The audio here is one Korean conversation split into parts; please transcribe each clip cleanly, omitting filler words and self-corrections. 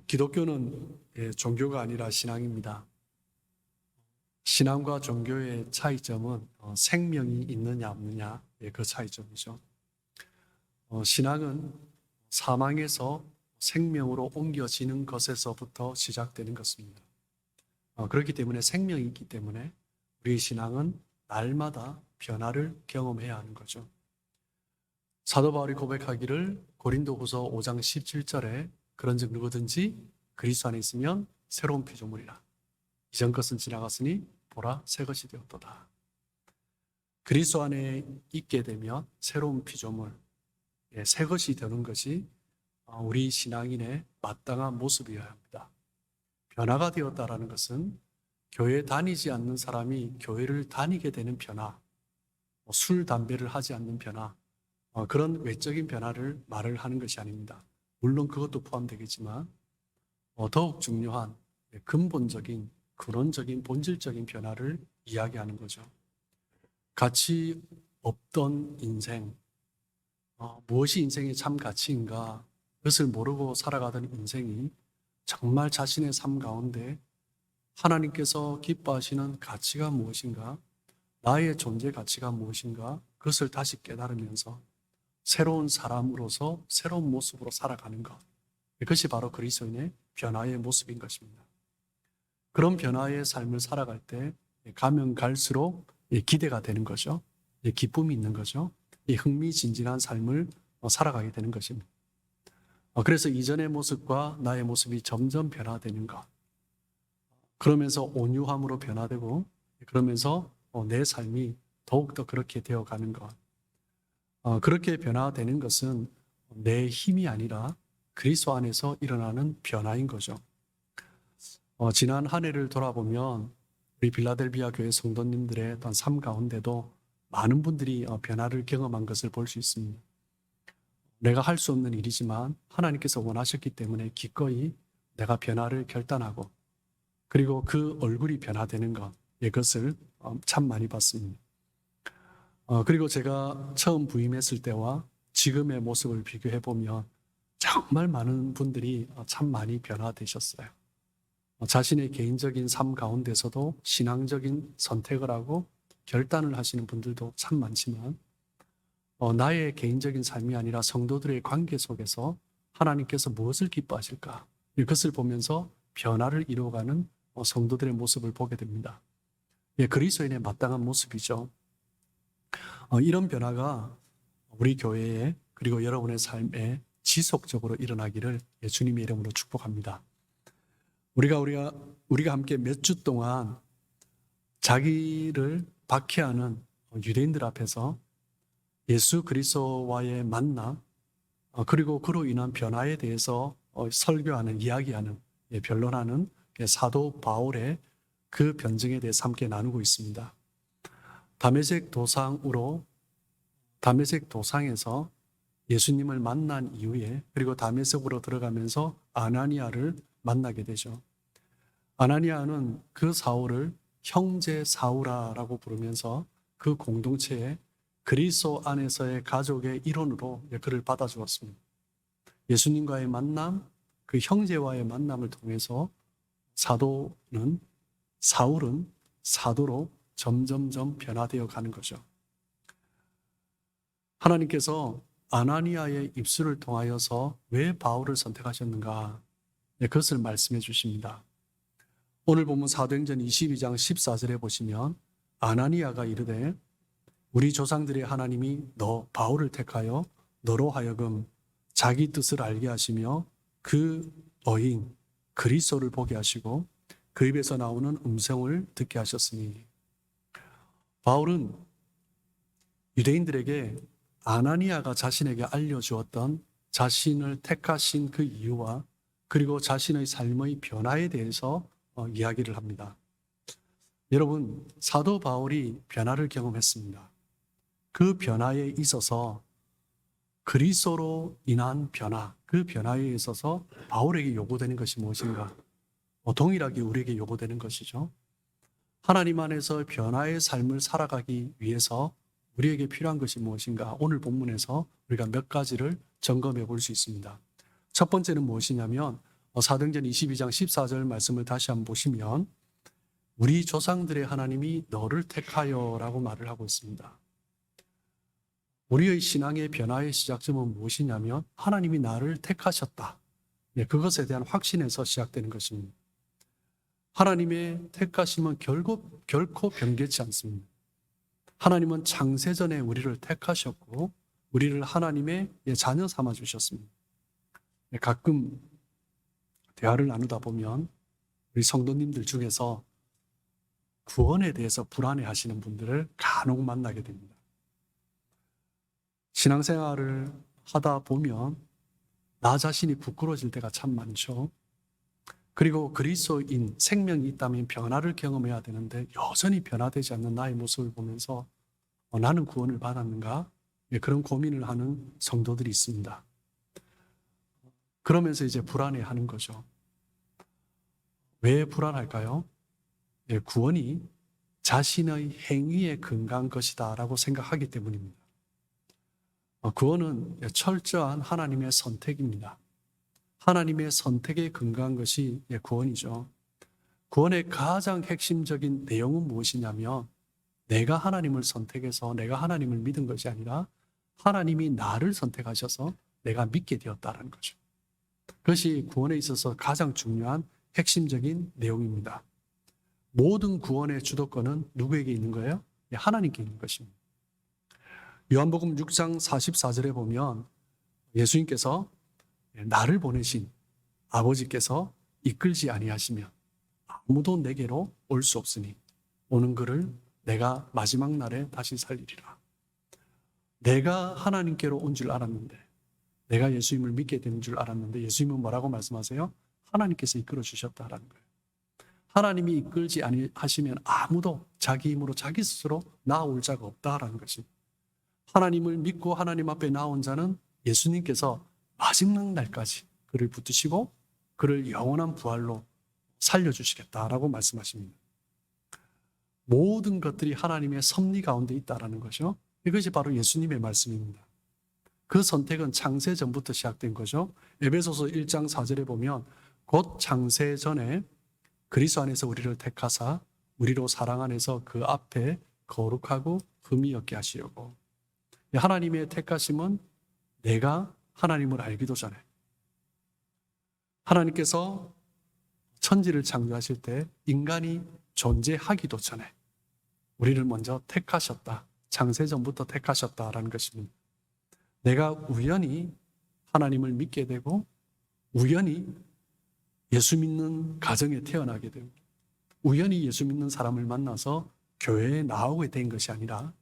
기독교는 종교가 아니라 신앙입니다. 신앙과 종교의 차이점은 생명이 있느냐 없느냐 그 차이점이죠. 신앙은 사망에서 생명으로 옮겨지는 것에서부터 시작되는 것입니다. 그렇기 때문에 생명이 있기 때문에 우리의 신앙은 날마다 변화를 경험해야 하는 거죠. 사도 바울이 고백하기를 고린도후서 5장 17절에 그런즉 누구든지 그리스도 안에 있으면 새로운 피조물이라. 이전 것은 지나갔으니 보라 새 것이 되었도다. 그리스도 안에 있게 되면 새로운 피조물, 새 것이 되는 것이 우리 신앙인의 마땅한 모습이어야 합니다. 변화가 되었다라는 것은 교회 다니지 않는 사람이 교회를 다니게 되는 변화, 술, 담배를 하지 않는 변화, 그런 외적인 변화를 말을 하는 것이 아닙니다. 물론 그것도 포함되겠지만 더욱 중요한 근본적인, 근원적인, 본질적인 변화를 이야기하는 거죠. 가치 없던 인생, 무엇이 인생의 참 가치인가 그것을 모르고 살아가던 인생이 정말 자신의 삶 가운데 하나님께서 기뻐하시는 가치가 무엇인가, 나의 존재 가치가 무엇인가 그것을 다시 깨달으면서 새로운 사람으로서 새로운 모습으로 살아가는 것, 그것이 바로 그리스도인의 변화의 모습인 것입니다. 그런 변화의 삶을 살아갈 때 가면 갈수록 기대가 되는 거죠. 기쁨이 있는 거죠. 흥미진진한 삶을 살아가게 되는 것입니다. 그래서 이전의 모습과 나의 모습이 점점 변화되는 것, 그러면서 온유함으로 변화되고 그러면서 내 삶이 더욱더 그렇게 되어가는 것, 그렇게 변화되는 것은 내 힘이 아니라 그리스도 안에서 일어나는 변화인 거죠. 지난 한 해를 돌아보면 우리 빌라델비아 교회 성도님들의 어떤 삶 가운데도 많은 분들이 변화를 경험한 것을 볼 수 있습니다. 내가 할 수 없는 일이지만 하나님께서 원하셨기 때문에 기꺼이 내가 변화를 결단하고 그리고 그 얼굴이 변화되는 것, 이것을 참 많이 봤습니다. 그리고 제가 처음 부임했을 때와 지금의 모습을 비교해 보면 정말 많은 분들이 참 많이 변화되셨어요. 자신의 개인적인 삶 가운데서도 신앙적인 선택을 하고 결단을 하시는 분들도 참 많지만 나의 개인적인 삶이 아니라 성도들의 관계 속에서 하나님께서 무엇을 기뻐하실까? 이것을 보면서 변화를 이루어가는 성도들의 모습을 보게 됩니다. 그리스도인의 마땅한 모습이죠. 이런 변화가 우리 교회에 그리고 여러분의 삶에 지속적으로 일어나기를 주님의 이름으로 축복합니다. 우리가 함께 몇 주 동안 자기를 박해하는 유대인들 앞에서 예수 그리스도와의 만남, 그리고 그로 인한 변화에 대해서 설교하는, 이야기하는, 변론하는 사도 바울의 그 변증에 대해서 함께 나누고 있습니다. 다메섹 도상에서 예수님을 만난 이후에 그리고 다메섹으로 들어가면서 아나니아를 만나게 되죠. 아나니아는 그 사울을 형제 사울아라고 부르면서 그 공동체에 그리스도 안에서의 가족의 일원으로 그를 받아주었습니다. 예수님과의 만남, 그 형제와의 만남을 통해서 사울은 사도로 점점점 변화되어 가는 거죠. 하나님께서 아나니아의 입술을 통하여서 왜 바울을 선택하셨는가? 그것을 말씀해 주십니다. 오늘 본문 사도행전 22장 14절에 보시면 아나니아가 이르되 우리 조상들의 하나님이 너 바울을 택하여 너로 하여금 자기 뜻을 알게 하시며 그 어인 그리스도를 보게 하시고 그 입에서 나오는 음성을 듣게 하셨으니, 바울은 유대인들에게 아나니아가 자신에게 알려주었던 자신을 택하신 그 이유와 그리고 자신의 삶의 변화에 대해서 이야기를 합니다. 여러분, 사도 바울이 변화를 경험했습니다. 그 변화에 있어서 그리스도로 인한 변화, 그 변화에 있어서 바울에게 요구되는 것이 무엇인가? 동일하게 우리에게 요구되는 것이죠. 하나님 안에서 변화의 삶을 살아가기 위해서 우리에게 필요한 것이 무엇인가? 오늘 본문에서 우리가 몇 가지를 점검해 볼 수 있습니다. 첫 번째는 무엇이냐면 사도행전 22장 14절 말씀을 다시 한번 보시면 우리 조상들의 하나님이 너를 택하여라고 말을 하고 있습니다. 우리의 신앙의 변화의 시작점은 무엇이냐면 하나님이 나를 택하셨다. 그것에 대한 확신에서 시작되는 것입니다. 하나님의 택하심은 결코 변개치 않습니다. 하나님은 창세전에 우리를 택하셨고 우리를 하나님의 자녀 삼아 주셨습니다. 가끔 대화를 나누다 보면 우리 성도님들 중에서 구원에 대해서 불안해하시는 분들을 간혹 만나게 됩니다. 신앙생활을 하다 보면 나 자신이 부끄러워질 때가 참 많죠. 그리고 그리스도인 생명이 있다면 변화를 경험해야 되는데 여전히 변화되지 않는 나의 모습을 보면서 나는 구원을 받았는가? 그런 고민을 하는 성도들이 있습니다. 그러면서 이제 불안해하는 거죠. 왜 불안할까요? 구원이 자신의 행위에 근거한 것이다 라고 생각하기 때문입니다. 구원은 철저한 하나님의 선택입니다. 하나님의 선택에 근거한 것이 구원이죠. 구원의 가장 핵심적인 내용은 무엇이냐면 내가 하나님을 선택해서 내가 하나님을 믿은 것이 아니라 하나님이 나를 선택하셔서 내가 믿게 되었다는 거죠. 그것이 구원에 있어서 가장 중요한 핵심적인 내용입니다. 모든 구원의 주도권은 누구에게 있는 거예요? 하나님께 있는 것입니다. 요한복음 6장 44절에 보면 예수님께서 나를 보내신 아버지께서 이끌지 아니하시면 아무도 내게로 올 수 없으니 오는 그를 내가 마지막 날에 다시 살리리라. 내가 하나님께로 온 줄 알았는데 내가 예수님을 믿게 된 줄 알았는데 예수님은 뭐라고 말씀하세요? 하나님께서 이끌어 주셨다라는 거예요. 하나님이 이끌지 아니하시면 아무도 자기 힘으로 자기 스스로 나아올 자가 없다라는 것입니다. 하나님을 믿고 하나님 앞에 나온 자는 예수님께서 마지막 날까지 그를 붙드시고 그를 영원한 부활로 살려주시겠다라고 말씀하십니다. 모든 것들이 하나님의 섭리 가운데 있다라는 것이죠. 이것이 바로 예수님의 말씀입니다. 그 선택은 창세 전부터 시작된 거죠. 에베소서 1장 4절에 보면 곧 창세 전에 그리스도 안에서 우리를 택하사 우리로 사랑 안에서 그 앞에 거룩하고 흠이 없게 하시려고. 하나님의 택하심은 내가 하나님을 알기도 전에 하나님께서 천지를 창조하실 때 인간이 존재하기도 전에 우리를 먼저 택하셨다. 창세전부터 택하셨다라는 것입니다. 내가 우연히 하나님을 믿게 되고 우연히 예수 믿는 가정에 태어나게 되고 우연히 예수 믿는 사람을 만나서 교회에 나오게 된 것이 아니라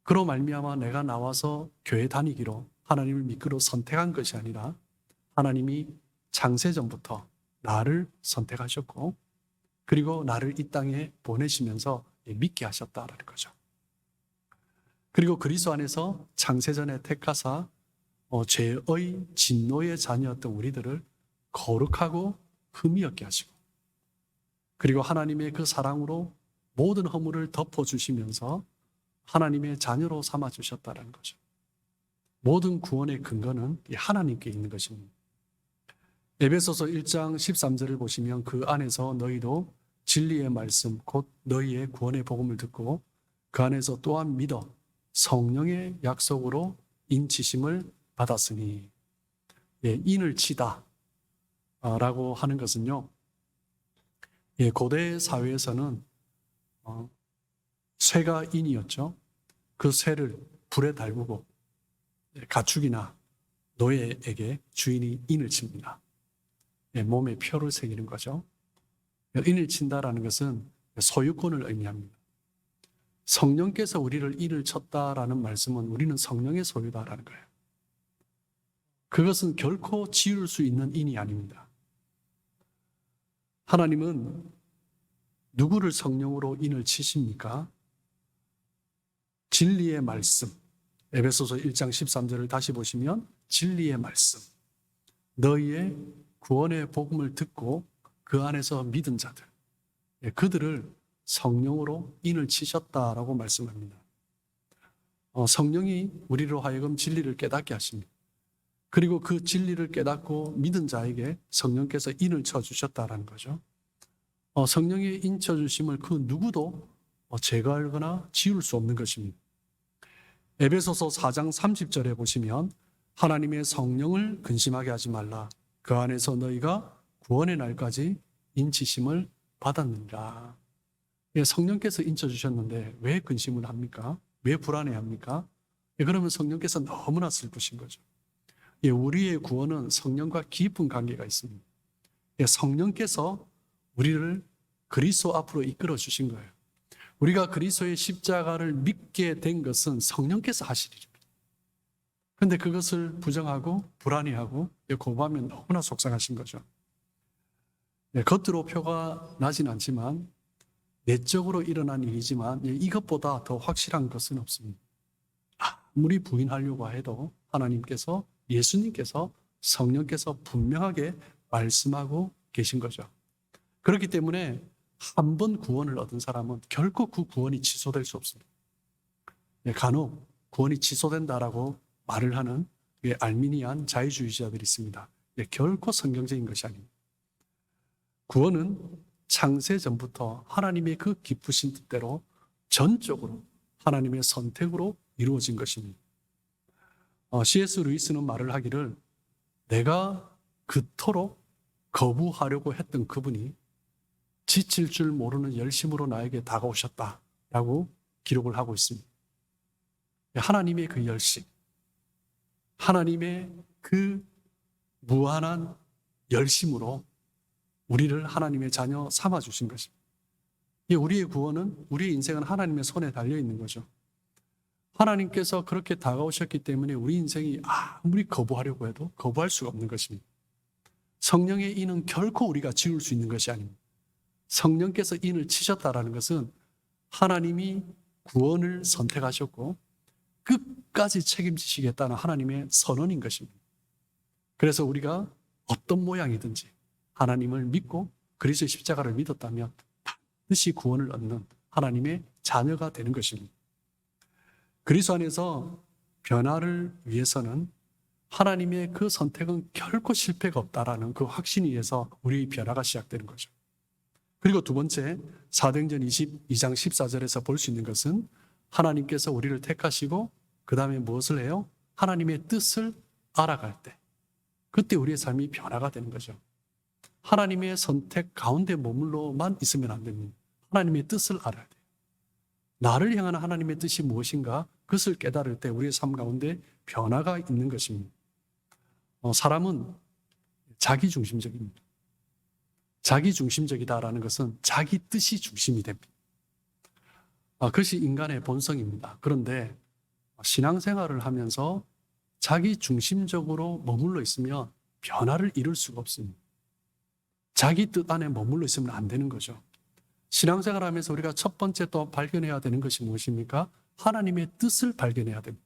그로 말미암아 내가 나와서 교회 다니기로 하나님을 믿기로 선택한 것이 아니라 하나님이 창세전부터 나를 선택하셨고 그리고 나를 이 땅에 보내시면서 믿게 하셨다라는 거죠. 그리고 그리스도 안에서 창세전에 택하사 죄의 진노의 자녀였던 우리들을 거룩하고 흠이 없게 하시고 그리고 하나님의 그 사랑으로 모든 허물을 덮어주시면서 하나님의 자녀로 삼아주셨다는 거죠. 모든 구원의 근거는 하나님께 있는 것입니다. 에베소서 1장 13절을 보시면 그 안에서 너희도 진리의 말씀 곧 너희의 구원의 복음을 듣고 그 안에서 또한 믿어 성령의 약속으로 인치심을 받았으니 인을 치다 라고 하는 것은요 고대 사회에서는 쇠가 인이었죠. 그 쇠를 불에 달구고 가축이나 노예에게 주인이 인을 칩니다. 몸에 표를 새기는 거죠. 인을 친다라는 것은 소유권을 의미합니다. 성령께서 우리를 인을 쳤다라는 말씀은 우리는 성령의 소유다라는 거예요. 그것은 결코 지울 수 있는 인이 아닙니다. 하나님은 누구를 성령으로 인을 치십니까? 진리의 말씀, 에베소서 1장 13절을 다시 보시면 진리의 말씀, 너희의 구원의 복음을 듣고 그 안에서 믿은 자들, 그들을 성령으로 인을 치셨다라고 말씀합니다. 성령이 우리로 하여금 진리를 깨닫게 하십니다. 그리고 그 진리를 깨닫고 믿은 자에게 성령께서 인을 쳐주셨다라는 거죠. 성령의 인 쳐주심을 그 누구도 제거하거나 지울 수 없는 것입니다. 에베소서 4장 30절에 보시면 하나님의 성령을 근심하게 하지 말라. 그 안에서 너희가 구원의 날까지 인치심을 받았느니라. 성령께서 인쳐주셨는데 왜 근심을 합니까? 왜 불안해합니까? 그러면 성령께서 너무나 슬프신 거죠. 우리의 구원은 성령과 깊은 관계가 있습니다. 성령께서 우리를 그리스도 앞으로 이끌어 주신 거예요. 우리가 그리스도의 십자가를 믿게 된 것은 성령께서 하신 일입니다. 그런데 그것을 부정하고 불안해하고 거부하면 너무나 속상하신 거죠. 겉으로 표가 나진 않지만 내적으로 일어난 일이지만 이것보다 더 확실한 것은 없습니다. 아무리 부인하려고 해도 하나님께서, 예수님께서, 성령께서 분명하게 말씀하고 계신 거죠. 그렇기 때문에 한 번 구원을 얻은 사람은 결코 그 구원이 취소될 수 없습니다. 간혹 구원이 취소된다라고 말을 하는 알미니안 자유주의자들이 있습니다. 결코 성경적인 것이 아닙니다. 구원은 창세 전부터 하나님의 그 기쁘신 뜻대로 전적으로 하나님의 선택으로 이루어진 것입니다. C.S. 루이스는 말을 하기를 내가 그토록 거부하려고 했던 그분이 지칠 줄 모르는 열심으로 나에게 다가오셨다라고 기록을 하고 있습니다. 하나님의 그 열심, 하나님의 그 무한한 열심으로 우리를 하나님의 자녀 삼아주신 것입니다. 우리의 구원은, 우리의 인생은 하나님의 손에 달려있는 거죠. 하나님께서 그렇게 다가오셨기 때문에 우리 인생이 아무리 거부하려고 해도 거부할 수가 없는 것입니다. 성령의 인은 결코 우리가 지울 수 있는 것이 아닙니다. 성령께서 인을 치셨다라는 것은 하나님이 구원을 선택하셨고 끝까지 책임지시겠다는 하나님의 선언인 것입니다. 그래서 우리가 어떤 모양이든지 하나님을 믿고 그리스도의 십자가를 믿었다면 반드시 구원을 얻는 하나님의 자녀가 되는 것입니다. 그리스도 안에서 변화를 위해서는 하나님의 그 선택은 결코 실패가 없다라는 그 확신에 의해서 우리의 변화가 시작되는 거죠. 그리고 두 번째, 사도행전 22장 14절에서 볼 수 있는 것은 하나님께서 우리를 택하시고 그 다음에 무엇을 해요? 하나님의 뜻을 알아갈 때, 그때 우리의 삶이 변화가 되는 거죠. 하나님의 선택 가운데 머물러만 있으면 안 됩니다. 하나님의 뜻을 알아야 돼요. 나를 향한 하나님의 뜻이 무엇인가 그것을 깨달을 때 우리의 삶 가운데 변화가 있는 것입니다. 사람은 자기중심적입니다. 자기중심적이다라는 것은 자기 뜻이 중심이 됩니다. 그것이 인간의 본성입니다. 그런데 신앙생활을 하면서 자기중심적으로 머물러 있으면 변화를 이룰 수가 없습니다. 자기 뜻 안에 머물러 있으면 안 되는 거죠. 신앙생활을 하면서 우리가 첫 번째 또 발견해야 되는 것이 무엇입니까? 하나님의 뜻을 발견해야 됩니다.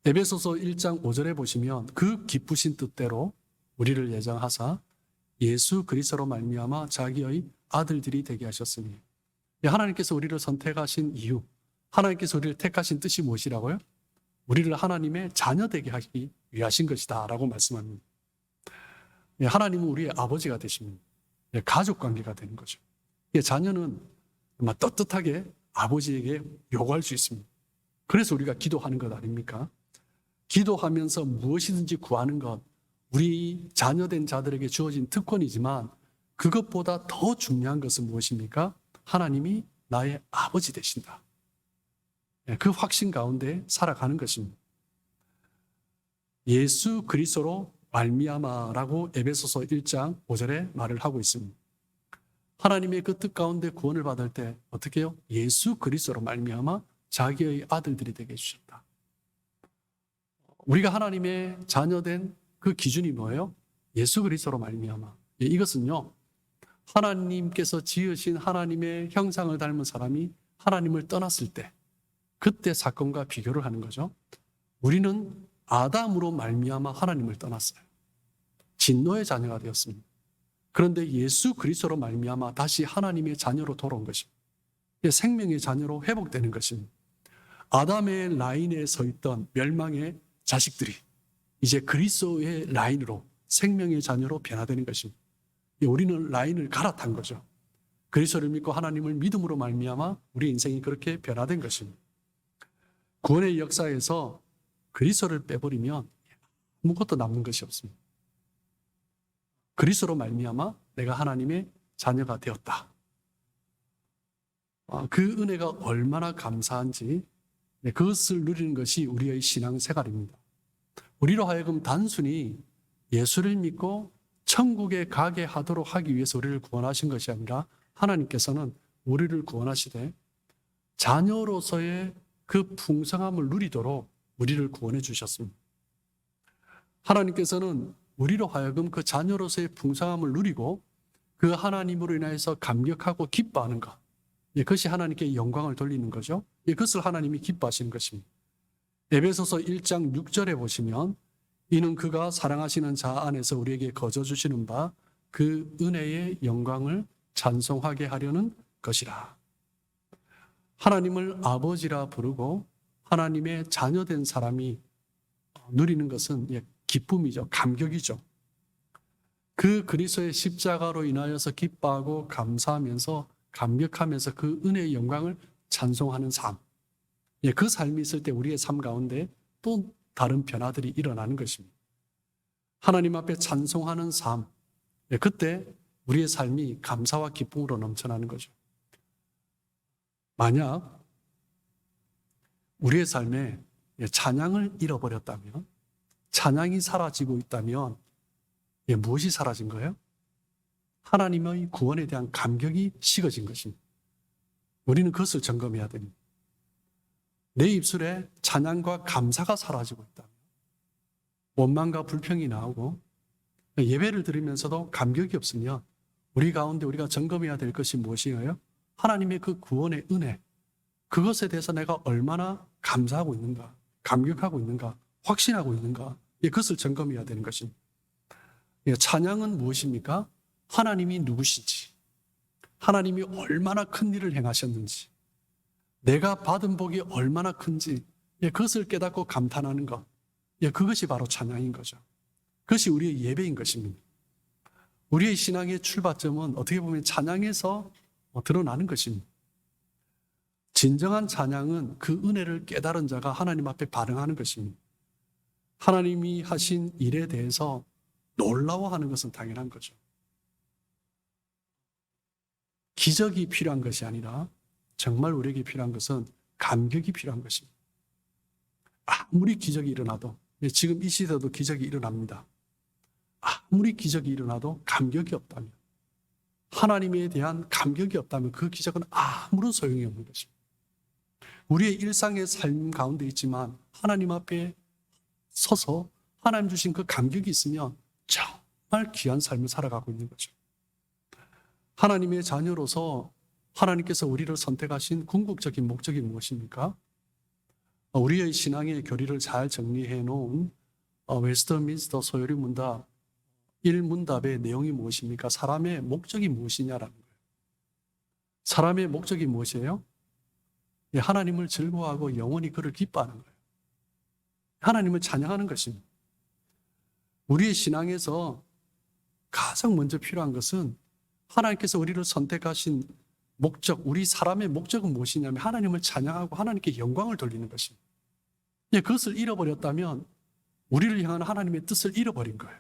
에베소서 1장 5절에 보시면 그 기쁘신 뜻대로 우리를 예정하사 예수 그리스도로 말미암아 자기의 아들들이 되게 하셨으니, 하나님께서 우리를 선택하신 이유, 하나님께서 우리를 택하신 뜻이 무엇이라고요? 우리를 하나님의 자녀 되게 하기 위하신 것이다 라고 말씀합니다. 하나님은 우리의 아버지가 되십니다. 가족 관계가 되는 거죠. 자녀는 떳떳하게 아버지에게 요구할 수 있습니다. 그래서 우리가 기도하는 것 아닙니까? 기도하면서 무엇이든지 구하는 것, 우리 자녀된 자들에게 주어진 특권이지만 그것보다 더 중요한 것은 무엇입니까? 하나님이 나의 아버지 되신다. 그 확신 가운데 살아가는 것입니다. 예수 그리스도로 말미암아라고 에베소서 1장 5절에 말을 하고 있습니다. 하나님의 그 뜻 가운데 구원을 받을 때 어떻게 해요? 예수 그리스도로 말미암아 자기의 아들들이 되게 해주셨다. 우리가 하나님의 자녀된 그 기준이 뭐예요? 예수 그리스도로 말미암아. 이것은요, 하나님께서 지으신 하나님의 형상을 닮은 사람이 하나님을 떠났을 때 그때 사건과 비교를 하는 거죠. 우리는 아담으로 말미암아 하나님을 떠났어요. 진노의 자녀가 되었습니다. 그런데 예수 그리스도로 말미암아 다시 하나님의 자녀로 돌아온 것입니다. 생명의 자녀로 회복되는 것입니다. 아담의 라인에 서 있던 멸망의 자식들이 이제 그리스도의 라인으로 생명의 자녀로 변화되는 것입니다. 우리는 라인을 갈아탄 거죠. 그리스도를 믿고 하나님을 믿음으로 말미암아 우리 인생이 그렇게 변화된 것입니다. 구원의 역사에서 그리스도를 빼버리면 아무것도 남는 것이 없습니다. 그리스도로 말미암아 내가 하나님의 자녀가 되었다. 그 은혜가 얼마나 감사한지 그것을 누리는 것이 우리의 신앙생활입니다. 우리로 하여금 단순히 예수를 믿고 천국에 가게 하도록 하기 위해서 우리를 구원하신 것이 아니라 하나님께서는 우리를 구원하시되 자녀로서의 그 풍성함을 누리도록 우리를 구원해 주셨습니다. 하나님께서는 우리로 하여금 그 자녀로서의 풍성함을 누리고 그 하나님으로 인하여서 감격하고 기뻐하는 것, 그것이 하나님께 영광을 돌리는 거죠. 그것을 하나님이 기뻐하시는 것입니다. 에베소서 1장 6절에 보시면 이는 그가 사랑하시는 자 안에서 우리에게 거저 주시는 바 그 은혜의 영광을 찬송하게 하려는 것이라. 하나님을 아버지라 부르고 하나님의 자녀된 사람이 누리는 것은 기쁨이죠. 감격이죠. 그 그리스도의 십자가로 인하여서 기뻐하고 감사하면서 감격하면서 그 은혜의 영광을 찬송하는 삶. 그 삶이 있을 때 우리의 삶 가운데 또 다른 변화들이 일어나는 것입니다. 하나님 앞에 찬송하는 삶. 그때 우리의 삶이 감사와 기쁨으로 넘쳐나는 거죠. 만약 우리의 삶에 찬양을 잃어버렸다면, 찬양이 사라지고 있다면 무엇이 사라진 거예요? 하나님의 구원에 대한 감격이 식어진 것입니다. 우리는 그것을 점검해야 됩니다. 내 입술에 찬양과 감사가 사라지고 있다면, 원망과 불평이 나오고 예배를 드리면서도 감격이 없으면 우리 가운데 우리가 점검해야 될 것이 무엇이에요? 하나님의 그 구원의 은혜, 그것에 대해서 내가 얼마나 감사하고 있는가, 감격하고 있는가, 확신하고 있는가, 그것을 점검해야 되는 것입니다. 찬양은 무엇입니까? 하나님이 누구신지, 하나님이 얼마나 큰 일을 행하셨는지, 내가 받은 복이 얼마나 큰지 그것을 깨닫고 감탄하는 것, 그것이 바로 찬양인 거죠. 그것이 우리의 예배인 것입니다. 우리의 신앙의 출발점은 어떻게 보면 찬양에서 드러나는 것입니다. 진정한 찬양은 그 은혜를 깨달은 자가 하나님 앞에 반응하는 것입니다. 하나님이 하신 일에 대해서 놀라워하는 것은 당연한 거죠. 기적이 필요한 것이 아니라 정말 우리에게 필요한 것은 감격이 필요한 것입니다. 아무리 기적이 일어나도, 지금 이 시대도 기적이 일어납니다. 아무리 기적이 일어나도 감격이 없다면, 하나님에 대한 감격이 없다면 그 기적은 아무런 소용이 없는 것입니다. 우리의 일상의 삶 가운데 있지만 하나님 앞에 서서 하나님 주신 그 감격이 있으면 정말 귀한 삶을 살아가고 있는 거죠. 하나님의 자녀로서 하나님께서 우리를 선택하신 궁극적인 목적이 무엇입니까? 우리의 신앙의 교리를 잘 정리해 놓은 웨스트민스터 소요리 문답 1문답의 내용이 무엇입니까? 사람의 목적이 무엇이냐라는 거예요. 사람의 목적이 무엇이에요? 하나님을 즐거워하고 영원히 그를 기뻐하는 거예요. 하나님을 찬양하는 것입니다. 우리의 신앙에서 가장 먼저 필요한 것은 하나님께서 우리를 선택하신 목적, 우리 사람의 목적은 무엇이냐면 하나님을 찬양하고 하나님께 영광을 돌리는 것입니다. 그것을 잃어버렸다면 우리를 향한 하나님의 뜻을 잃어버린 거예요.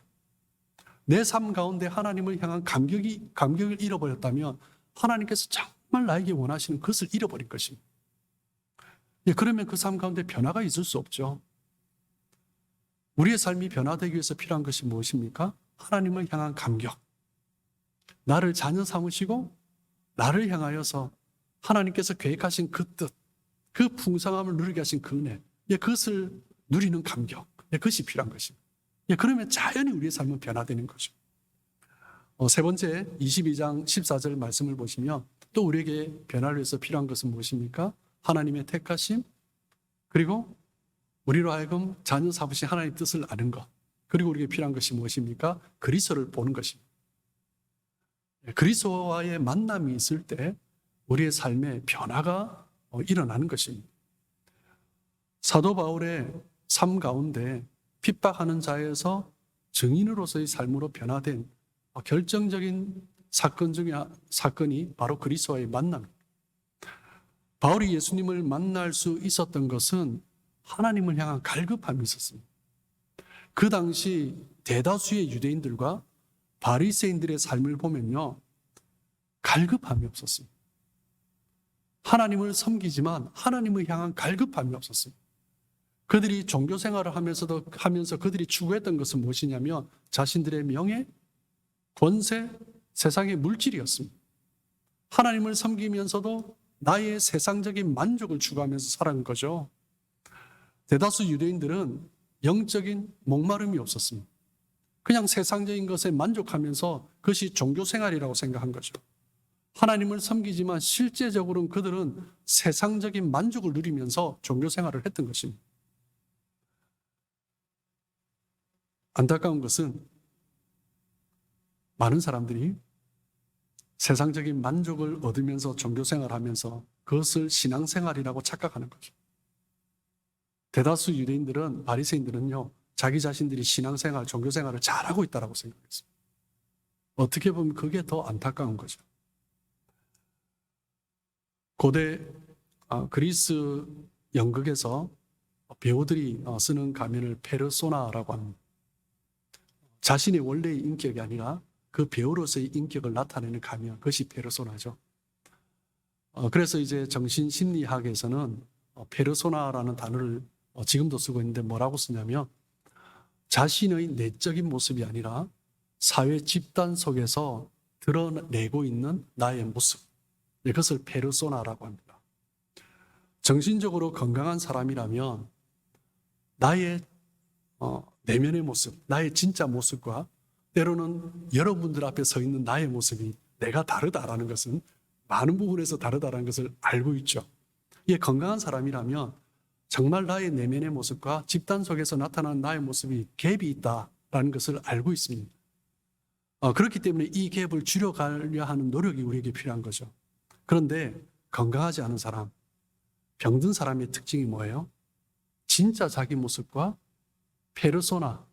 내 삶 가운데 하나님을 향한 감격을 잃어버렸다면 하나님께서 정말 나에게 원하시는 그것을 잃어버린 것입니다. 그러면 그 삶 가운데 변화가 있을 수 없죠. 우리의 삶이 변화되기 위해서 필요한 것이 무엇입니까? 하나님을 향한 감격. 나를 자녀 삼으시고 나를 향하여서 하나님께서 계획하신 그 뜻, 그 풍성함을 누리게 하신 그 은혜, 그것을 누리는 감격, 그것이 필요한 것입니다. 그러면 자연히 우리의 삶은 변화되는 거죠. 세 번째 22장 14절 말씀을 보시면 또 우리에게 변화를 위해서 필요한 것은 무엇입니까? 하나님의 택하심, 그리고 우리로 하여금 자녀 삼으신 하나님의 뜻을 아는 것, 그리고 우리에게 필요한 것이 무엇입니까? 그리스도를 보는 것입니다. 그리스도와의 만남이 있을 때 우리의 삶에 변화가 일어나는 것입니다. 사도 바울의 삶 가운데 핍박하는 자에서 증인으로서의 삶으로 변화된 결정적인 사건 중에 사건이 바로 그리스도와의 만남입니다. 바울이 예수님을 만날 수 있었던 것은 하나님을 향한 갈급함이 있었습니다. 그 당시 대다수의 유대인들과 바리새인들의 삶을 보면요, 갈급함이 없었습니다. 하나님을 섬기지만 하나님을 향한 갈급함이 없었습니다. 그들이 종교 생활을 하면서 그들이 추구했던 것은 무엇이냐면 자신들의 명예, 권세, 세상의 물질이었습니다. 하나님을 섬기면서도 나의 세상적인 만족을 추구하면서 살아간 거죠. 대다수 유대인들은 영적인 목마름이 없었습니다. 그냥 세상적인 것에 만족하면서 그것이 종교 생활이라고 생각한 거죠. 하나님을 섬기지만 실제적으로는 그들은 세상적인 만족을 누리면서 종교 생활을 했던 것입니다. 안타까운 것은 많은 사람들이 세상적인 만족을 얻으면서 종교 생활을 하면서 그것을 신앙생활이라고 착각하는 거죠. 대다수 유대인들은, 바리새인들은요, 자기 자신들이 신앙생활, 종교생활을 잘하고 있다고 생각했어요. 어떻게 보면 그게 더 안타까운 거죠. 고대 그리스 연극에서 배우들이 쓰는 가면을 페르소나라고 합니다. 자신의 원래의 인격이 아니라 그 배우로서의 인격을 나타내는 가면, 그것이 페르소나죠. 그래서 이제 정신심리학에서는 페르소나라는 단어를 지금도 쓰고 있는데 뭐라고 쓰냐면 자신의 내적인 모습이 아니라 사회 집단 속에서 드러내고 있는 나의 모습, 이것을 페르소나라고 합니다. 정신적으로 건강한 사람이라면 나의 내면의 모습, 나의 진짜 모습과 때로는 여러분들 앞에 서 있는 나의 모습이 내가 다르다라는 것은, 많은 부분에서 다르다라는 것을 알고 있죠. 이게 건강한 사람이라면 정말 나의 내면의 모습과 집단 속에서 나타나는 나의 모습이 갭이 있다라는 것을 알고 있습니다. 그렇기 때문에 이 갭을 줄여가려 하는 노력이 우리에게 필요한 거죠. 그런데 건강하지 않은 사람, 병든 사람의 특징이 뭐예요? 진짜 자기 모습과 페르소나,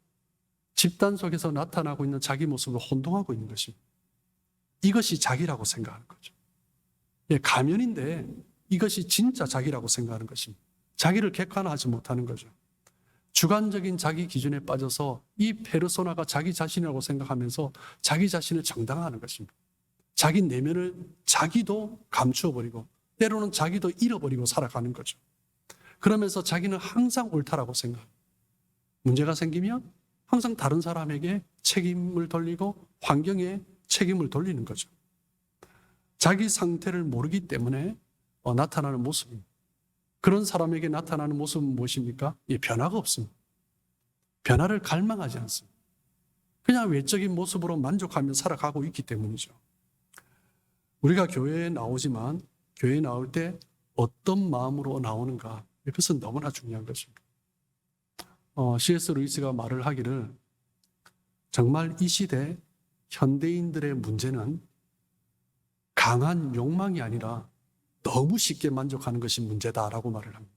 집단 속에서 나타나고 있는 자기 모습을 혼동하고 있는 것입니다. 이것이 자기라고 생각하는 거죠. 예, 가면인데 이것이 진짜 자기라고 생각하는 것입니다. 자기를 객관화하지 못하는 거죠. 주관적인 자기 기준에 빠져서 이 페르소나가 자기 자신이라고 생각하면서 자기 자신을 정당화하는 것입니다. 자기 내면을 자기도 감추어버리고 때로는 자기도 잃어버리고 살아가는 거죠. 그러면서 자기는 항상 옳다라고 생각합니다. 문제가 생기면 항상 다른 사람에게 책임을 돌리고 환경에 책임을 돌리는 거죠. 자기 상태를 모르기 때문에 나타나는 모습입니다. 그런 사람에게 나타나는 모습은 무엇입니까? 변화가 없습니다. 변화를 갈망하지 않습니다. 그냥 외적인 모습으로 만족하며 살아가고 있기 때문이죠. 우리가 교회에 나오지만 교회에 나올 때 어떤 마음으로 나오는가, 이것은 너무나 중요한 것입니다. C.S. 루이스가 말을 하기를, 정말 이 시대 현대인들의 문제는 강한 욕망이 아니라 너무 쉽게 만족하는 것이 문제다라고 말을 합니다.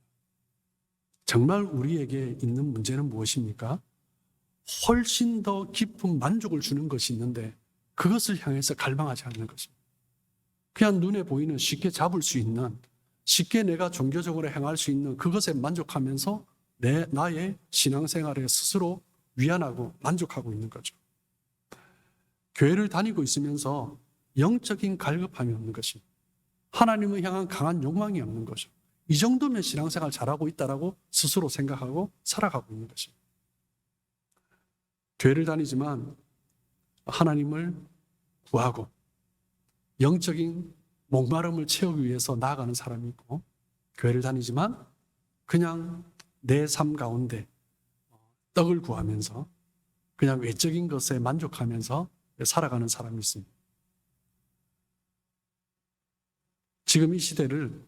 정말 우리에게 있는 문제는 무엇입니까? 훨씬 더 깊은 만족을 주는 것이 있는데 그것을 향해서 갈망하지 않는 것입니다. 그냥 눈에 보이는 쉽게 잡을 수 있는, 쉽게 내가 종교적으로 행할 수 있는 그것에 만족하면서 나의 신앙생활에 스스로 위안하고 만족하고 있는 거죠. 교회를 다니고 있으면서 영적인 갈급함이 없는 것입니다. 하나님을 향한 강한 욕망이 없는 거죠. 이 정도면 신앙생활 잘하고 있다라고 스스로 생각하고 살아가고 있는 것입니다. 교회를 다니지만 하나님을 구하고 영적인 목마름을 채우기 위해서 나아가는 사람이 있고, 교회를 다니지만 그냥 내 삶 가운데 떡을 구하면서 그냥 외적인 것에 만족하면서 살아가는 사람이 있습니다. 지금 이 시대를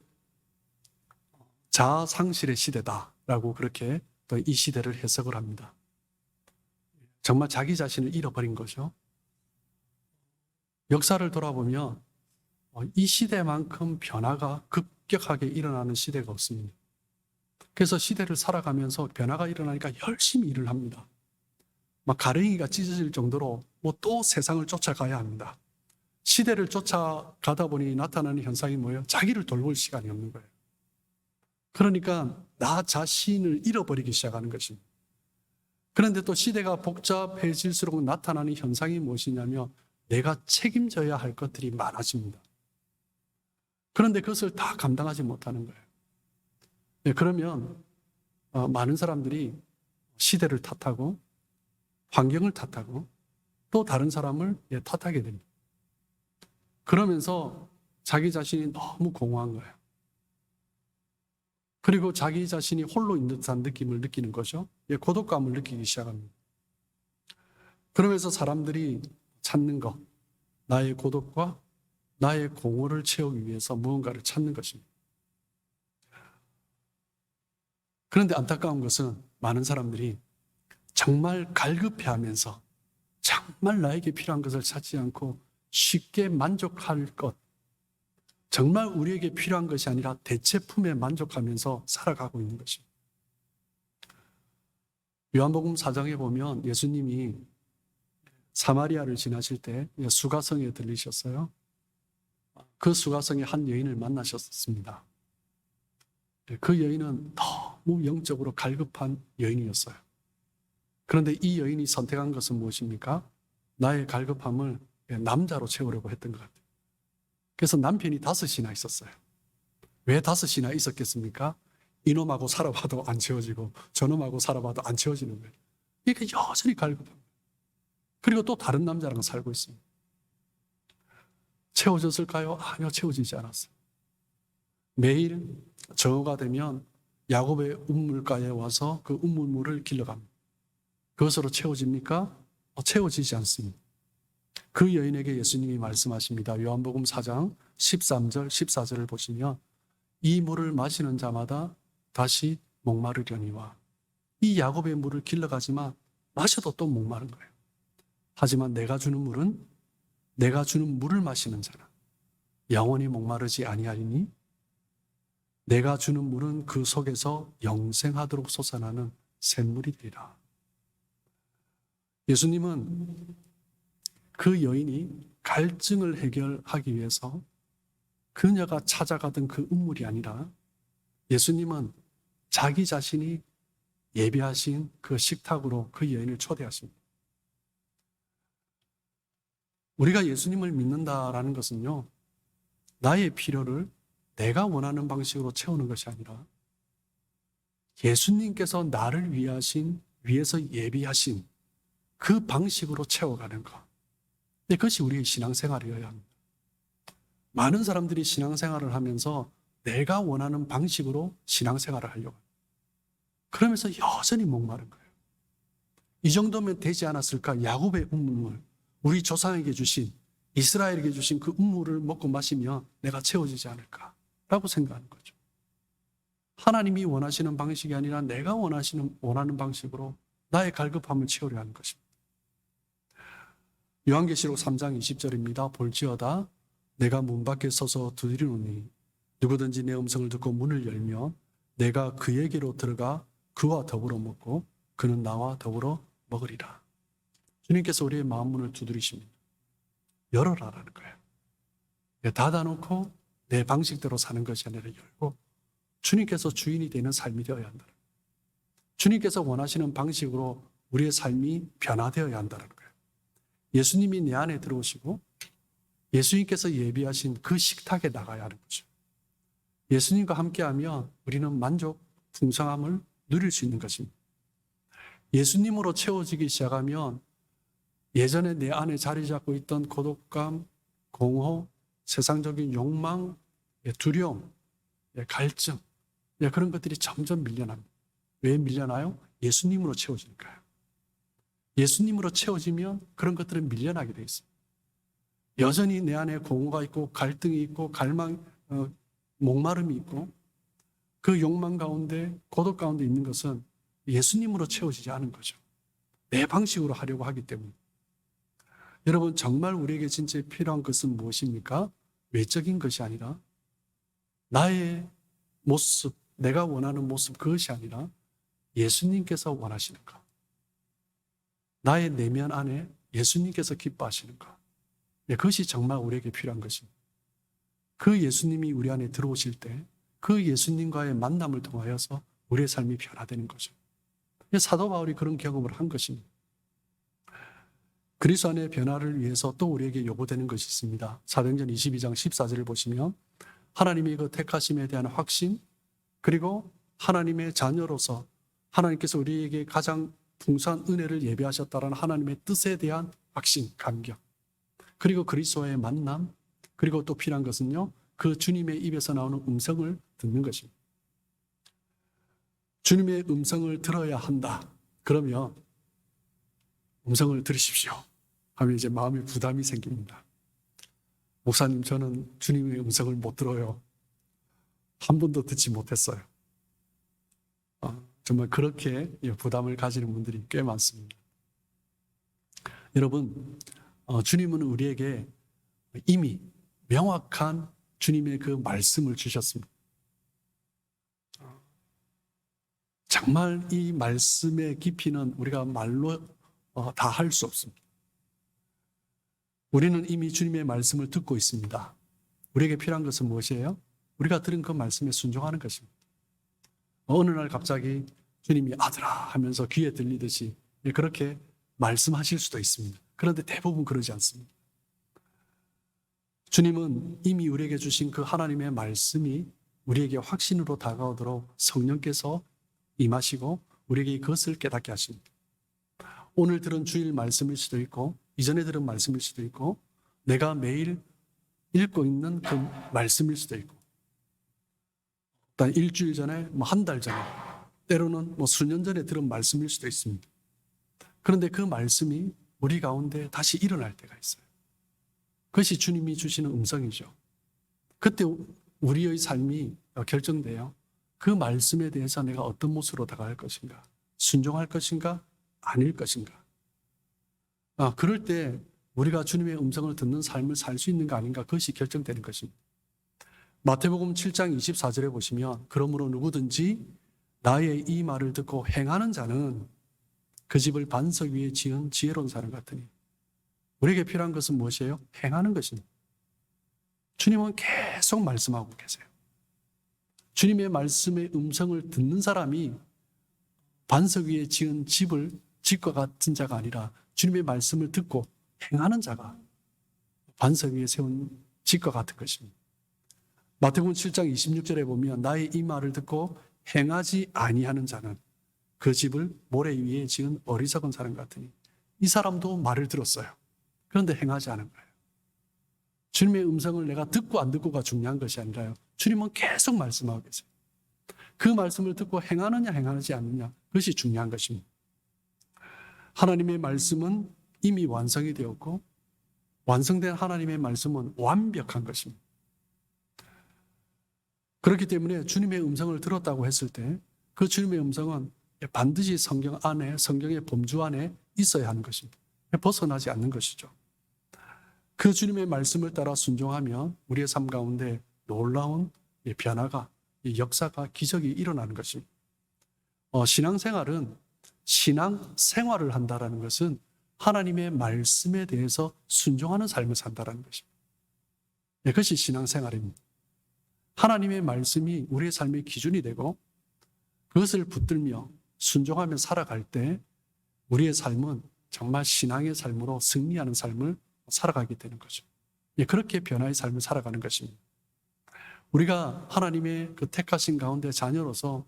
자아상실의 시대다라고 그렇게 또 이 시대를 해석을 합니다. 정말 자기 자신을 잃어버린 거죠. 역사를 돌아보면 이 시대만큼 변화가 급격하게 일어나는 시대가 없습니다. 그래서 시대를 살아가면서 변화가 일어나니까 열심히 일을 합니다. 막 가랭이가 찢어질 정도로 뭐 또 세상을 쫓아가야 합니다. 시대를 쫓아가다 보니 나타나는 현상이 뭐예요? 자기를 돌볼 시간이 없는 거예요. 그러니까 나 자신을 잃어버리기 시작하는 것입니다. 그런데 또 시대가 복잡해질수록 나타나는 현상이 무엇이냐면 내가 책임져야 할 것들이 많아집니다. 그런데 그것을 다 감당하지 못하는 거예요. 네, 그러면 많은 사람들이 시대를 탓하고 환경을 탓하고 또 다른 사람을 탓하게 됩니다. 그러면서 자기 자신이 너무 공허한 거예요. 그리고 자기 자신이 홀로 있는 듯한 느낌을 느끼는 거죠. 고독감을 느끼기 시작합니다. 그러면서 사람들이 찾는 것, 나의 고독과 나의 공허를 채우기 위해서 무언가를 찾는 것입니다. 그런데 안타까운 것은 많은 사람들이 정말 갈급해하면서 정말 나에게 필요한 것을 찾지 않고 쉽게 만족할 것, 정말 우리에게 필요한 것이 아니라 대체품에 만족하면서 살아가고 있는 것입니다. 요한복음 4장에 보면 예수님이 사마리아를 지나실 때 수가성에 들리셨어요. 그 수가성에 한 여인을 만나셨습니다. 그 여인은 너무 영적으로 갈급한 여인이었어요. 그런데 이 여인이 선택한 것은 무엇입니까? 나의 갈급함을 남자로 채우려고 했던 것 같아요. 그래서 남편이 5이나 있었어요. 왜 5이나 있었겠습니까? 이놈하고 살아봐도 안 채워지고 저놈하고 살아봐도 안 채워지는 거예요. 그러니까 여전히 갈급합니다. 그리고 또 다른 남자랑 살고 있습니다. 채워졌을까요? 아니요, 채워지지 않았어요. 매일 정오가 되면 야곱의 운물가에 와서 그 운물물을 길러갑니다. 그것으로 채워집니까? 채워지지 않습니다. 그 여인에게 예수님이 말씀하십니다. 요한복음 4장 13절, 14절을 보시면 이 물을 마시는 자마다 다시 목마르려니와 이 야곱의 물을 길러가지만 마셔도 또 목마른 거예요. 하지만 내가 주는 물을 마시는 자는 영원히 목마르지 아니하리니 내가 주는 물은 그 속에서 영생하도록 솟아나는 샘물이 되리라. 예수님은 그 여인이 갈증을 해결하기 위해서 그녀가 찾아가던 그 운물이 아니라 예수님은 자기 자신이 예비하신 그 식탁으로 그 여인을 초대하십니다. 우리가 예수님을 믿는다라는 것은요, 나의 필요를 내가 원하는 방식으로 채우는 것이 아니라 예수님께서 나를 위해서 예비하신 그 방식으로 채워가는 것. 그것이 우리의 신앙생활이어야 합니다. 많은 사람들이 신앙생활을 하면서 내가 원하는 방식으로 신앙생활을 하려고 합니다. 그러면서 여전히 목마른 거예요. 이 정도면 되지 않았을까? 야곱의 운물, 우리 조상에게 주신, 이스라엘에게 주신 그 운물을 먹고 마시면 내가 채워지지 않을까라고 생각하는 거죠. 하나님이 원하시는 방식이 아니라 내가 원하는 방식으로 나의 갈급함을 채우려 하는 것입니다. 요한계시록 3장 20절입니다. 볼지어다 내가 문 밖에 서서 두드리노니 누구든지 내 음성을 듣고 문을 열면 내가 그에게로 들어가 그와 더불어 먹고 그는 나와 더불어 먹으리라. 주님께서 우리의 마음 문을 두드리십니다. 열어라라는 거예요. 닫아놓고 내 방식대로 사는 것이 아니라 열고 주님께서 주인이 되는 삶이 되어야 한다. 주님께서 원하시는 방식으로 우리의 삶이 변화되어야 한다는 거예요. 예수님이 내 안에 들어오시고 예수님께서 예비하신 그 식탁에 나가야 하는 거죠. 예수님과 함께하면 우리는 만족, 풍성함을 누릴 수 있는 것입니다. 예수님으로 채워지기 시작하면 예전에 내 안에 자리 잡고 있던 고독감, 공허, 세상적인 욕망, 두려움, 갈증, 그런 것들이 점점 밀려납니다. 왜 밀려나요? 예수님으로 채워지니까요. 예수님으로 채워지면 그런 것들은 밀려나게 되어 있습니다. 여전히 내 안에 공허가 있고 갈등이 있고 목마름이 있고 그 욕망 가운데 고독 가운데 있는 것은 예수님으로 채워지지 않은 거죠. 내 방식으로 하려고 하기 때문에. 여러분, 정말 우리에게 진짜 필요한 것은 무엇입니까? 외적인 것이 아니라 나의 모습, 내가 원하는 모습 그것이 아니라 예수님께서 원하시는가? 나의 내면 안에 예수님께서 기뻐하시는가? 그것이 정말 우리에게 필요한 것입니다. 그 예수님이 우리 안에 들어오실 때 그 예수님과의 만남을 통하여서 우리의 삶이 변화되는 거죠. 사도 바울이 그런 경험을 한 것입니다. 그리스도 안의 변화를 위해서 또 우리에게 요구되는 것이 있습니다. 사도행전 22장 14절을 보시면 하나님의 그 택하심에 대한 확신, 그리고 하나님의 자녀로서 하나님께서 우리에게 가장 풍성한 은혜를 예비하셨다는 하나님의 뜻에 대한 확신, 감격, 그리고 그리스도와의 만남, 그리고 또 필요한 것은요, 그 주님의 입에서 나오는 음성을 듣는 것입니다. 주님의 음성을 들어야 한다. 그러면 음성을 들으십시오 하면 이제 마음에 부담이 생깁니다. 목사님, 저는 주님의 음성을 못 들어요. 한 번도 듣지 못했어요. 정말 그렇게 부담을 가지는 분들이 꽤 많습니다. 여러분, 주님은 우리에게 이미 명확한 주님의 그 말씀을 주셨습니다. 정말 이 말씀의 깊이는 우리가 말로 다 할 수 없습니다. 우리는 이미 주님의 말씀을 듣고 있습니다. 우리에게 필요한 것은 무엇이에요? 우리가 들은 그 말씀에 순종하는 것입니다. 어느 날 갑자기 주님이 아들아 하면서 귀에 들리듯이 그렇게 말씀하실 수도 있습니다. 그런데 대부분 그러지 않습니다. 주님은 이미 우리에게 주신 그 하나님의 말씀이 우리에게 확신으로 다가오도록 성령께서 임하시고 우리에게 그것을 깨닫게 하십니다. 오늘 들은 주일 말씀일 수도 있고 이전에 들은 말씀일 수도 있고 내가 매일 읽고 있는 그 말씀일 수도 있고 일주일 전에 한 달 전에 때로는 수년 전에 들은 말씀일 수도 있습니다. 그런데 그 말씀이 우리 가운데 다시 일어날 때가 있어요. 그것이 주님이 주시는 음성이죠. 그때 우리의 삶이 결정돼요. 그 말씀에 대해서 내가 어떤 모습으로 다가갈 것인가? 순종할 것인가? 아닐 것인가? 그럴 때 우리가 주님의 음성을 듣는 삶을 살 수 있는가 아닌가? 그것이 결정되는 것입니다. 마태복음 7장 24절에 보시면 그러므로 누구든지 나의 이 말을 듣고 행하는 자는 그 집을 반석 위에 지은 지혜로운 사람 같으니. 우리에게 필요한 것은 무엇이에요? 행하는 것입니다. 주님은 계속 말씀하고 계세요. 주님의 말씀의 음성을 듣는 사람이 반석 위에 지은 집과 같은 자가 아니라 주님의 말씀을 듣고 행하는 자가 반석 위에 세운 집과 같은 것입니다. 마태복음 7장 26절에 보면 나의 이 말을 듣고 행하지 아니하는 자는 그 집을 모래 위에 지은 어리석은 사람 같으니. 이 사람도 말을 들었어요. 그런데 행하지 않은 거예요. 주님의 음성을 내가 듣고 안 듣고가 중요한 것이 아니라요. 주님은 계속 말씀하고 계세요. 그 말씀을 듣고 행하느냐 행하지 않느냐 그것이 중요한 것입니다. 하나님의 말씀은 이미 완성이 되었고 완성된 하나님의 말씀은 완벽한 것입니다. 그렇기 때문에 주님의 음성을 들었다고 했을 때 그 주님의 음성은 반드시 성경 안에, 성경의 범주 안에 있어야 하는 것입니다. 벗어나지 않는 것이죠. 그 주님의 말씀을 따라 순종하면 우리의 삶 가운데 놀라운 변화가, 역사가, 기적이 일어나는 것입니다. 신앙생활은 신앙생활을 한다는 것은 하나님의 말씀에 대해서 순종하는 삶을 산다는 것입니다. 그것이 신앙생활입니다. 하나님의 말씀이 우리의 삶의 기준이 되고 그것을 붙들며 순종하며 살아갈 때 우리의 삶은 정말 신앙의 삶으로 승리하는 삶을 살아가게 되는 거죠. 그렇게 변화의 삶을 살아가는 것입니다. 우리가 하나님의 그 택하신 가운데 자녀로서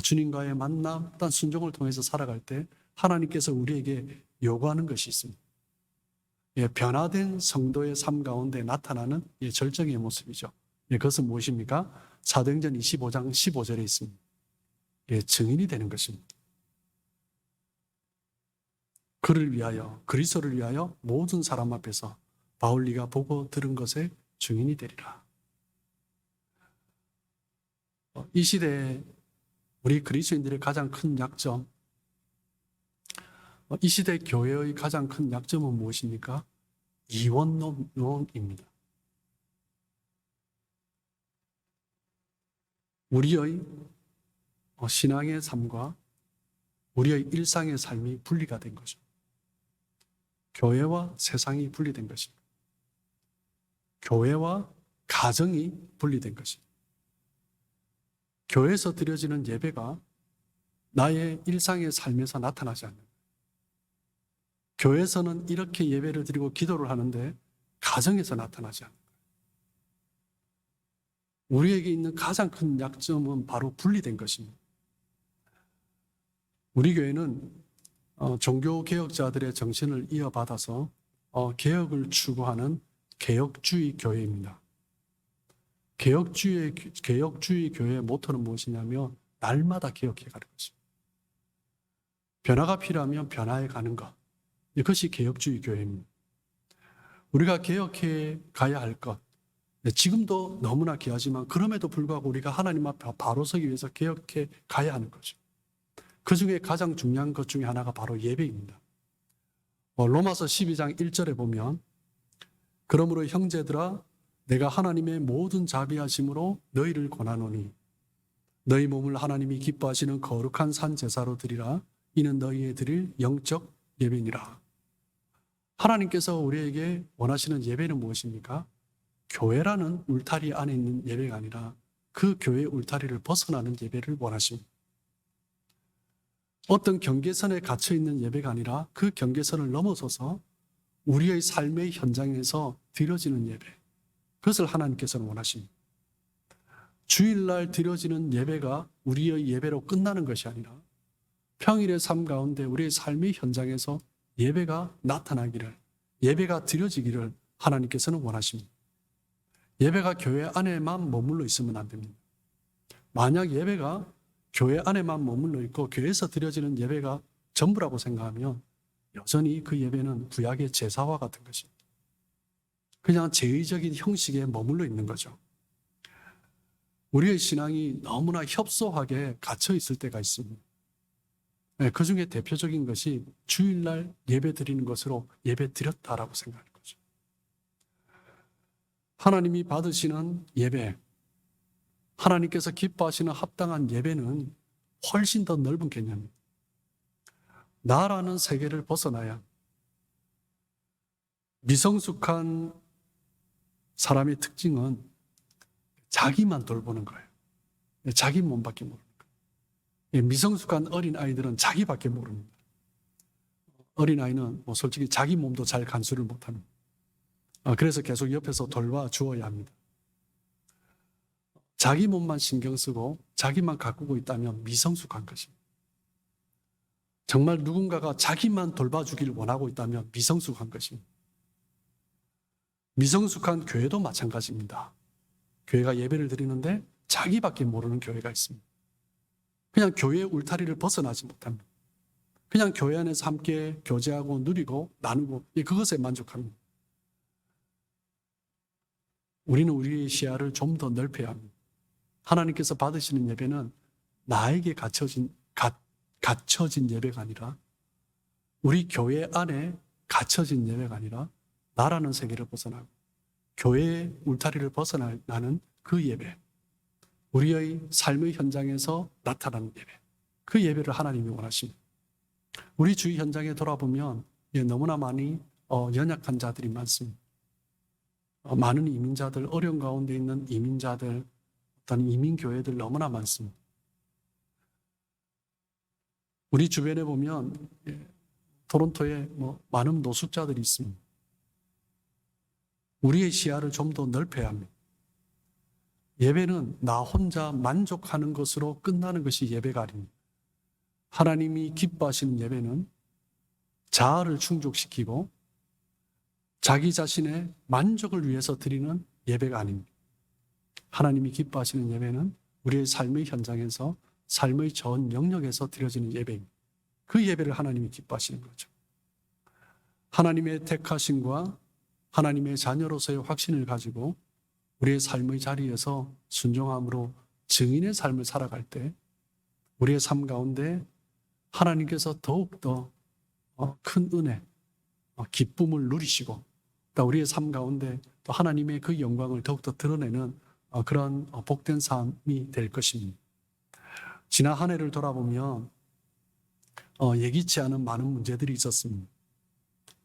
주님과의 만남, 또한 순종을 통해서 살아갈 때 하나님께서 우리에게 요구하는 것이 있습니다. 변화된 성도의 삶 가운데 나타나는 절정의 모습이죠. 그것은 무엇입니까? 사도행전 25장 15절에 있습니다. 증인이 되는 것입니다. 그를 위하여, 그리스도를 위하여 모든 사람 앞에서 바울 네가 보고 들은 것에 증인이 되리라. 이 시대에 우리 그리스도인들의 가장 큰 약점, 이 시대 교회의 가장 큰 약점은 무엇입니까? 이원론입니다. 우리의 신앙의 삶과 우리의 일상의 삶이 분리가 된 거죠. 교회와 세상이 분리된 것입니다. 교회와 가정이 분리된 것입니다. 교회에서 드려지는 예배가 나의 일상의 삶에서 나타나지 않는 거예요. 교회에서는 이렇게 예배를 드리고 기도를 하는데 가정에서 나타나지 않는 거예요. 우리에게 있는 가장 큰 약점은 바로 분리된 것입니다. 우리 교회는 종교개혁자들의 정신을 이어받아서 개혁을 추구하는 개혁주의 교회입니다. 개혁주의 교회의 모토는 무엇이냐면 날마다 개혁해 가는 것입니다. 변화가 필요하면 변화해 가는 것. 이것이 개혁주의 교회입니다. 우리가 개혁해 가야 할 것. 지금도 너무나 귀하지만 그럼에도 불구하고 우리가 하나님 앞에 바로 서기 위해서 개혁해 가야 하는 거죠. 그 중에 가장 중요한 것 중에 하나가 바로 예배입니다. 로마서 12장 1절에 보면 그러므로 형제들아 내가 하나님의 모든 자비하심으로 너희를 권하노니 너희 몸을 하나님이 기뻐하시는 거룩한 산 제사로 드리라. 이는 너희의 드릴 영적 예배니라. 하나님께서 우리에게 원하시는 예배는 무엇입니까? 교회라는 울타리 안에 있는 예배가 아니라 그 교회의 울타리를 벗어나는 예배를 원하십니다. 어떤 경계선에 갇혀 있는 예배가 아니라 그 경계선을 넘어서서 우리의 삶의 현장에서 드려지는 예배. 그것을 하나님께서는 원하십니다. 주일날 드려지는 예배가 우리의 예배로 끝나는 것이 아니라 평일의 삶 가운데 우리의 삶의 현장에서 예배가 나타나기를, 예배가 드려지기를 하나님께서는 원하십니다. 예배가 교회 안에만 머물러 있으면 안 됩니다. 만약 예배가 교회 안에만 머물러 있고 교회에서 드려지는 예배가 전부라고 생각하면 여전히 그 예배는 구약의 제사와 같은 것입니다. 그냥 제의적인 형식에 머물러 있는 거죠. 우리의 신앙이 너무나 협소하게 갇혀 있을 때가 있습니다. 그 중에 대표적인 것이 주일날 예배 드리는 것으로 예배 드렸다라고 생각하는 거죠. 하나님이 받으시는 예배, 하나님께서 기뻐하시는 합당한 예배는 훨씬 더 넓은 개념입니다. 나라는 세계를 벗어나야 미성숙한 사람의 특징은 자기만 돌보는 거예요. 자기 몸밖에 모르는 거예요. 미성숙한 어린아이들은 자기밖에 모릅니다. 어린아이는 솔직히 자기 몸도 잘 간수를 못합니다. 그래서 계속 옆에서 돌봐주어야 합니다. 자기 몸만 신경 쓰고 자기만 가꾸고 있다면 미성숙한 것입니다. 정말 누군가가 자기만 돌봐주기를 원하고 있다면 미성숙한 것입니다. 미성숙한 교회도 마찬가지입니다. 교회가 예배를 드리는데 자기밖에 모르는 교회가 있습니다. 그냥 교회의 울타리를 벗어나지 못합니다. 그냥 교회 안에서 함께 교제하고 누리고 나누고 그것에 만족합니다. 우리는 우리의 시야를 좀 더 넓혀야 합니다. 하나님께서 받으시는 예배는 나에게 갇혀진 예배가 아니라 우리 교회 안에 갇혀진 예배가 아니라 나라는 세계를 벗어나고 교회의 울타리를 벗어나는 그 예배, 우리의 삶의 현장에서 나타나는 예배, 그 예배를 하나님이 원하십니다. 우리 주위 현장에 돌아보면 너무나 많이 연약한 자들이 많습니다. 많은 이민자들, 어려운 가운데 있는 이민자들, 어떤 이민교회들 너무나 많습니다. 우리 주변에 보면 토론토에 많은 노숙자들이 있습니다. 우리의 시야를 좀 더 넓혀야 합니다. 예배는 나 혼자 만족하는 것으로 끝나는 것이 예배가 아닙니다. 하나님이 기뻐하시는 예배는 자아를 충족시키고 자기 자신의 만족을 위해서 드리는 예배가 아닙니다. 하나님이 기뻐하시는 예배는 우리의 삶의 현장에서 삶의 전 영역에서 드려지는 예배입니다. 그 예배를 하나님이 기뻐하시는 거죠. 하나님의 택하심과 하나님의 자녀로서의 확신을 가지고 우리의 삶의 자리에서 순종함으로 증인의 삶을 살아갈 때 우리의 삶 가운데 하나님께서 더욱더 큰 은혜, 기쁨을 누리시고 또 우리의 삶 가운데 또 하나님의 그 영광을 더욱더 드러내는 그런 복된 삶이 될 것입니다. 지난 한 해를 돌아보면 예기치 않은 많은 문제들이 있었습니다.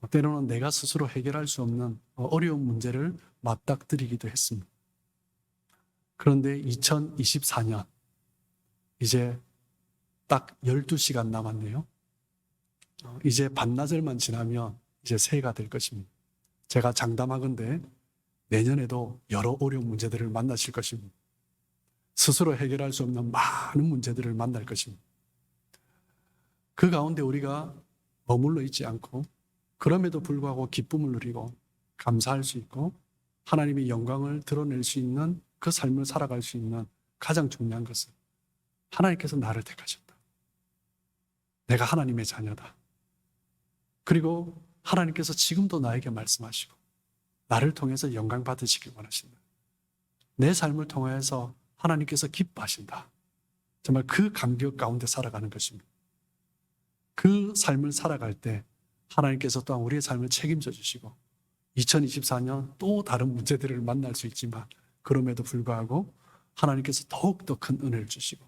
때로는 내가 스스로 해결할 수 없는 어려운 문제를 맞닥뜨리기도 했습니다. 그런데 2024년 이제 딱 12시간 남았네요. 이제 반나절만 지나면 이제 새해가 될 것입니다. 제가 장담하건대 내년에도 여러 어려운 문제들을 만나실 것입니다. 스스로 해결할 수 없는 많은 문제들을 만날 것입니다. 그 가운데 우리가 머물러 있지 않고 그럼에도 불구하고 기쁨을 누리고 감사할 수 있고 하나님의 영광을 드러낼 수 있는 그 삶을 살아갈 수 있는 가장 중요한 것은 하나님께서 나를 택하셨다. 내가 하나님의 자녀다. 그리고 하나님께서 지금도 나에게 말씀하시고 나를 통해서 영광 받으시길 원하신다. 내 삶을 통해서 하나님께서 기뻐하신다. 정말 그 감격 가운데 살아가는 것입니다. 그 삶을 살아갈 때 하나님께서 또한 우리의 삶을 책임져 주시고 2024년 또 다른 문제들을 만날 수 있지만 그럼에도 불구하고 하나님께서 더욱더 큰 은혜를 주시고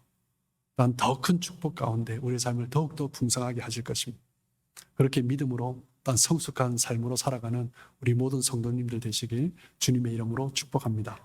또한 더 큰 축복 가운데 우리의 삶을 더욱더 풍성하게 하실 것입니다. 그렇게 믿음으로 또한 성숙한 삶으로 살아가는 우리 모든 성도님들 되시길 주님의 이름으로 축복합니다.